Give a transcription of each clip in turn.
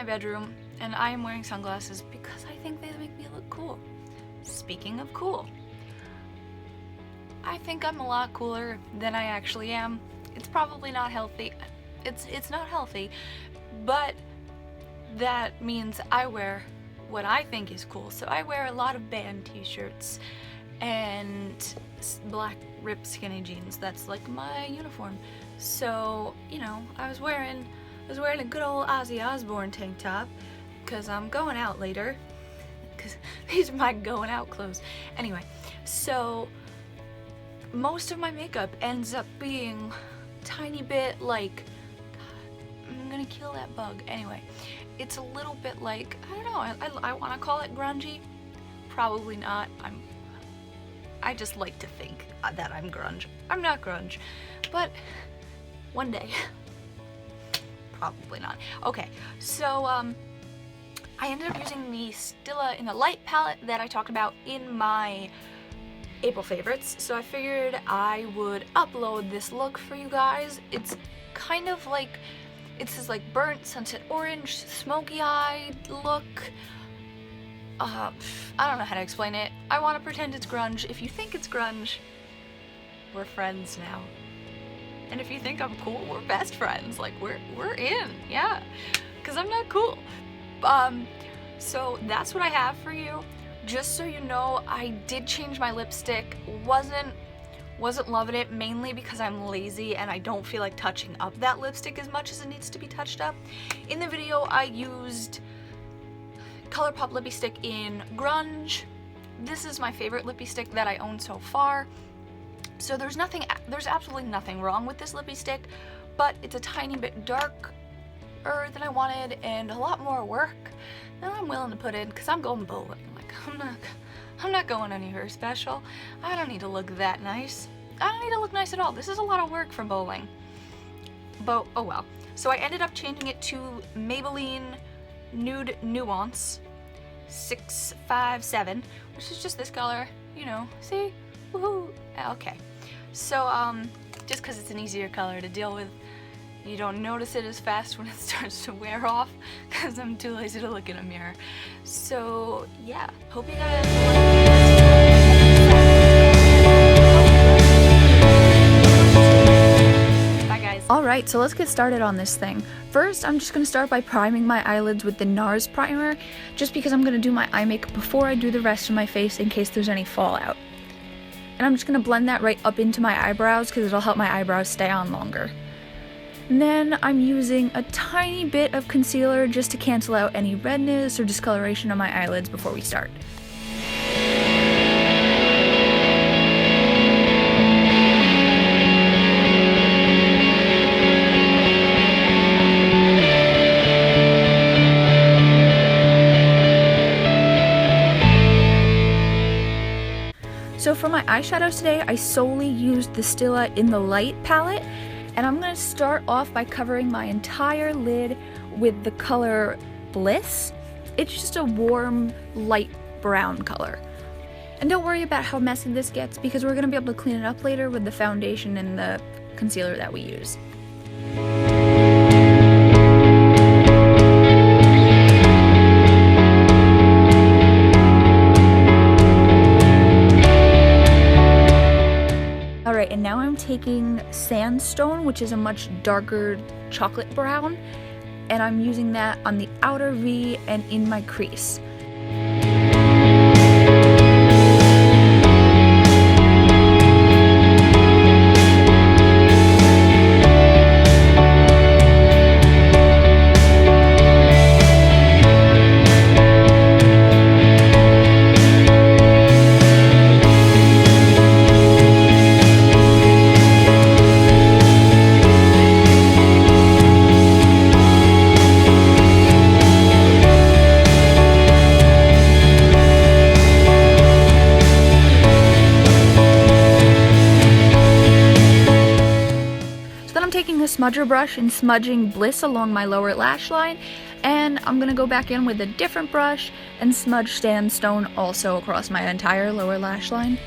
my bedroom and I am wearing sunglasses because I think they make me look cool. Speaking of cool, I think I'm a lot cooler than I actually am. It's probably not healthy. It's not healthy, but that means I wear what I think is cool. So I wear a lot of band t-shirts and black ripped skinny jeans. That's like my uniform. So, you know, I was wearing a good old Ozzy Osbourne tank top because I'm going out later. Because these are my going out clothes. Anyway, so most of my makeup ends up being a tiny bit like, God, I'm gonna kill that bug. Anyway, it's a little bit like, I don't know, I want to call it grungy. Probably not. I just like to think that I'm grunge. I'm not grunge, but one day. Probably not. Okay, so I ended up using the Stila in the light palette that I talked about in my April favorites. So I figured I would upload this look for you guys. It's kind of like, it's this like burnt sunset orange, smoky-eyed look. I don't know how to explain it. I want to pretend it's grunge. If you think it's grunge, we're friends now. And if you think I'm cool, we're best friends. Like, we're in, yeah. Because I'm not cool. So that's what I have for you. Just so you know, I did change my lipstick. Wasn't loving it, mainly because I'm lazy and I don't feel like touching up that lipstick as much as it needs to be touched up. In the video, I used ColourPop lippy stick in Grunge. This is my favorite lippy stick that I own so far. So there's absolutely nothing wrong with this lippy stick, but it's a tiny bit darker than I wanted and a lot more work than I'm willing to put in because I'm going bowling. Like, I'm not going anywhere special. I don't need to look that nice. I don't need to look nice at all. This is a lot of work for bowling. But oh well. So I ended up changing it to Maybelline Nude Nuance 657, which is just this color, you know, see? Woohoo! Okay. So, just because it's an easier color to deal with, you don't notice it as fast when it starts to wear off, because I'm too lazy to look in a mirror. So, yeah. Hope you guys Bye, guys. Alright, so let's get started on this thing. First, I'm just going to start by priming my eyelids with the NARS primer, just because I'm going to do my eye makeup before I do the rest of my face in case there's any fallout. And I'm just going to blend that right up into my eyebrows because it'll help my eyebrows stay on longer. And then I'm using a tiny bit of concealer just to cancel out any redness or discoloration on my eyelids before we start. So for my eyeshadows today, I solely used the Stila in the light palette, and I'm going to start off by covering my entire lid with the color Bliss. It's just a warm, light brown color. And don't worry about how messy this gets because we're going to be able to clean it up later with the foundation and the concealer that we use. Alright, and now I'm taking Sandstone, which is a much darker chocolate brown, and I'm using that on the outer V and in my crease. Taking a smudger brush and smudging Bliss along my lower lash line, and I'm gonna go back in with a different brush and smudge Sandstone also across my entire lower lash line.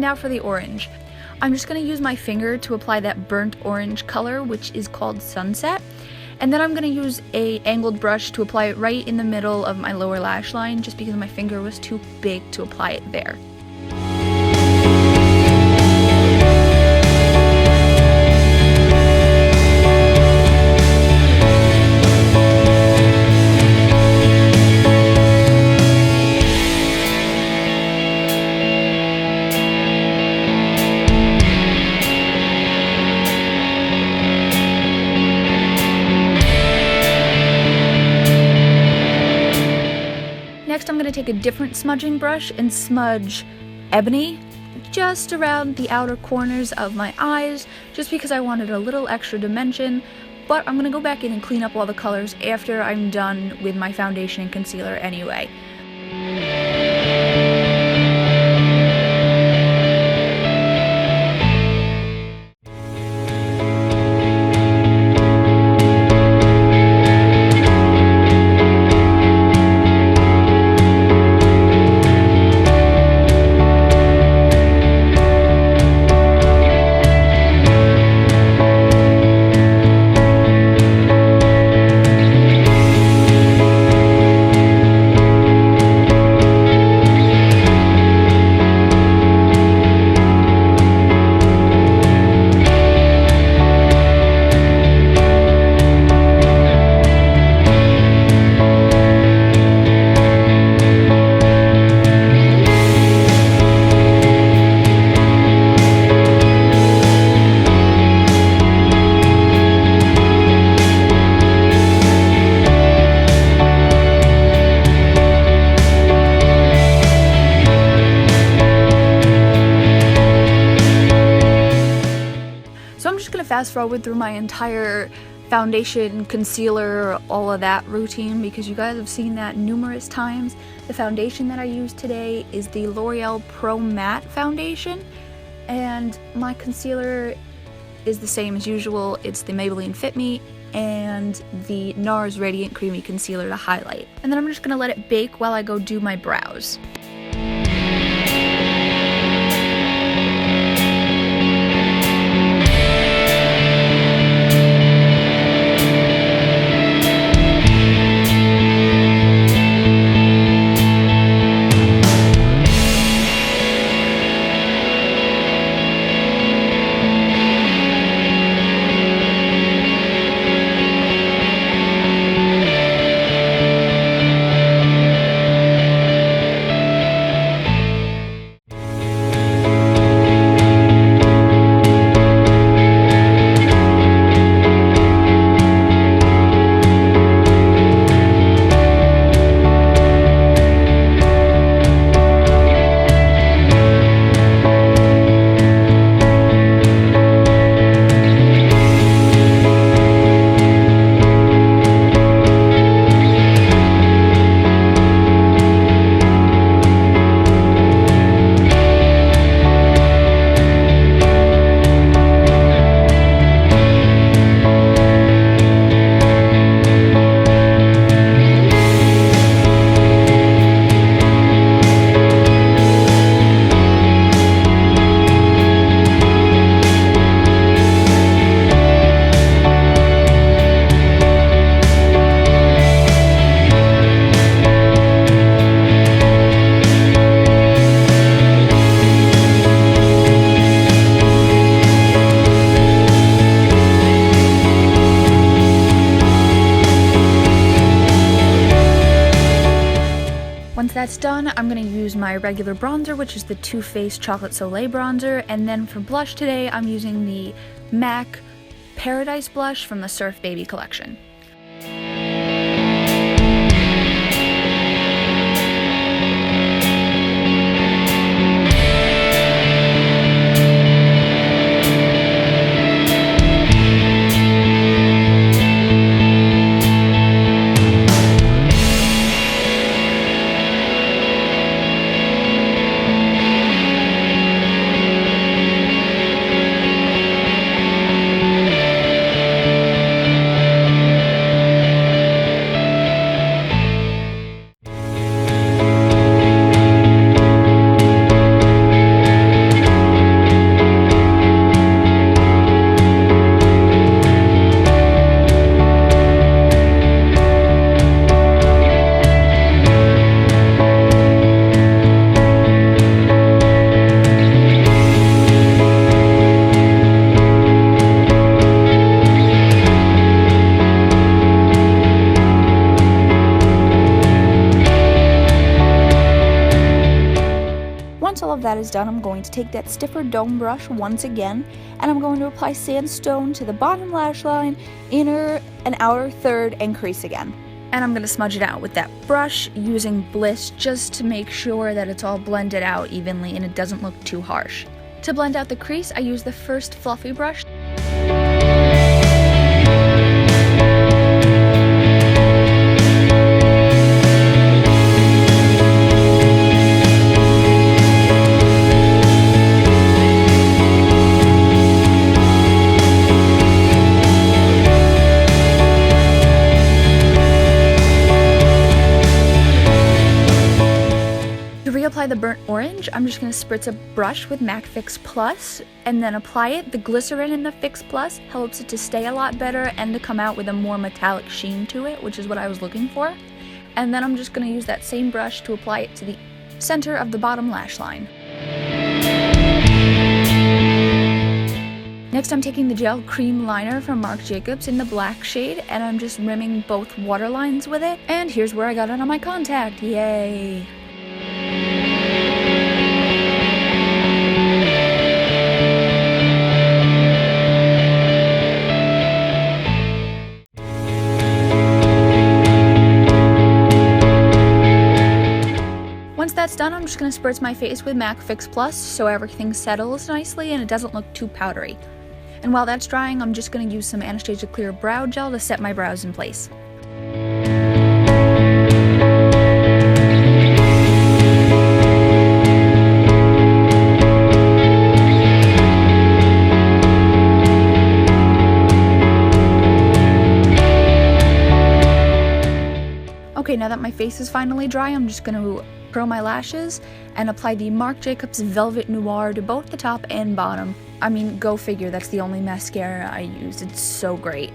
now for the orange. I'm just going to use my finger to apply that burnt orange color, which is called Sunset. And then I'm going to use a angled brush to apply it right in the middle of my lower lash line, just because my finger was too big to apply it there. Next, I'm going to take a different smudging brush and smudge Ebony just around the outer corners of my eyes, just because I wanted a little extra dimension, but I'm going to go back in and clean up all the colors after I'm done with my foundation and concealer anyway. Fast forward through my entire foundation, concealer, all of that routine, because you guys have seen that numerous times. The foundation that I use today is the L'Oreal Pro Matte foundation, and my concealer is the same as usual. It's the Maybelline Fit Me and the NARS Radiant Creamy Concealer to highlight. And then I'm just gonna let it bake while I go do my brows. Once that's done, I'm going to use my regular bronzer, which is the Too Faced Chocolate Soleil bronzer, and then for blush today, I'm using the MAC Paradise Blush from the Surf Baby collection. is done, I'm going to take that stiffer dome brush once again, and I'm going to apply sandstone to the bottom lash line, inner and outer third, and crease again. And I'm going to smudge it out with that brush using Bliss just to make sure that it's all blended out evenly and it doesn't look too harsh. To blend out the crease, I use the first fluffy brush. Apply the burnt orange, I'm just going to spritz a brush with MAC Fix Plus and then apply it. The glycerin in the Fix Plus helps it to stay a lot better and to come out with a more metallic sheen to it, which is what I was looking for. And then I'm just going to use that same brush to apply it to the center of the bottom lash line. Next, I'm taking the gel cream liner from Marc Jacobs in the black shade, and I'm just rimming both waterlines with it. And here's where I got it on my contact. Yay! Once that's done, I'm just going to spritz my face with MAC Fix Plus so everything settles nicely and it doesn't look too powdery. And while that's drying, I'm just going to use some Anastasia Clear Brow Gel to set my brows in place. Okay, now that my face is finally dry, I'm just going to curl my lashes and apply the Marc Jacobs Velvet Noir to both the top and bottom. I mean, go figure, that's the only mascara I use. It's so great.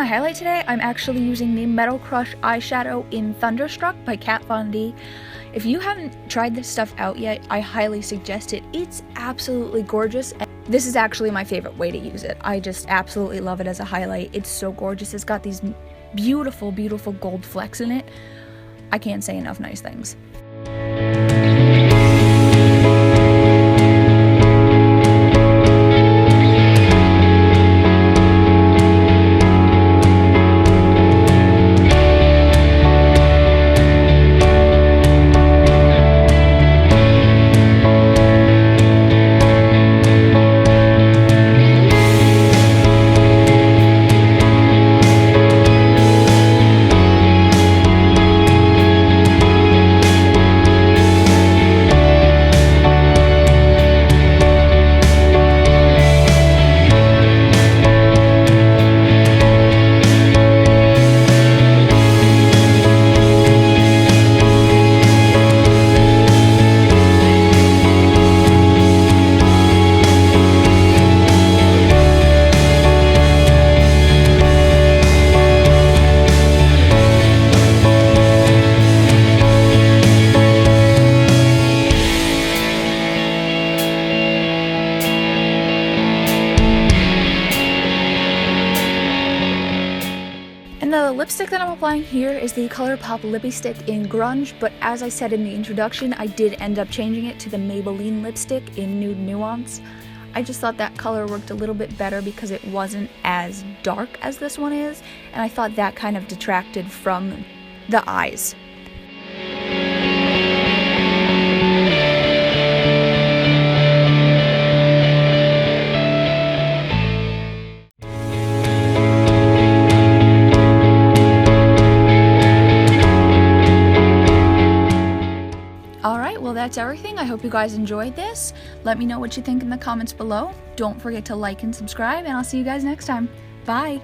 Highlight today, I'm actually using the Metal Crush eyeshadow in Thunderstruck by Kat Von D. If you haven't tried this stuff out yet, I highly suggest it. It's absolutely gorgeous. This is actually my favorite way to use it. I just absolutely love it as a highlight. It's so gorgeous. It's got these beautiful, beautiful gold flecks in it. I can't say enough nice things. The lipstick that I'm applying here is the ColourPop Lippy Stick in Grunge, but as I said in the introduction, I did end up changing it to the Maybelline lipstick in Nude Nuance. I just thought that color worked a little bit better because it wasn't as dark as this one is, and I thought that kind of detracted from the eyes. Alright, well that's everything. I hope you guys enjoyed this. Let me know what you think in the comments below. Don't forget to like and subscribe, and I'll see you guys next time. Bye!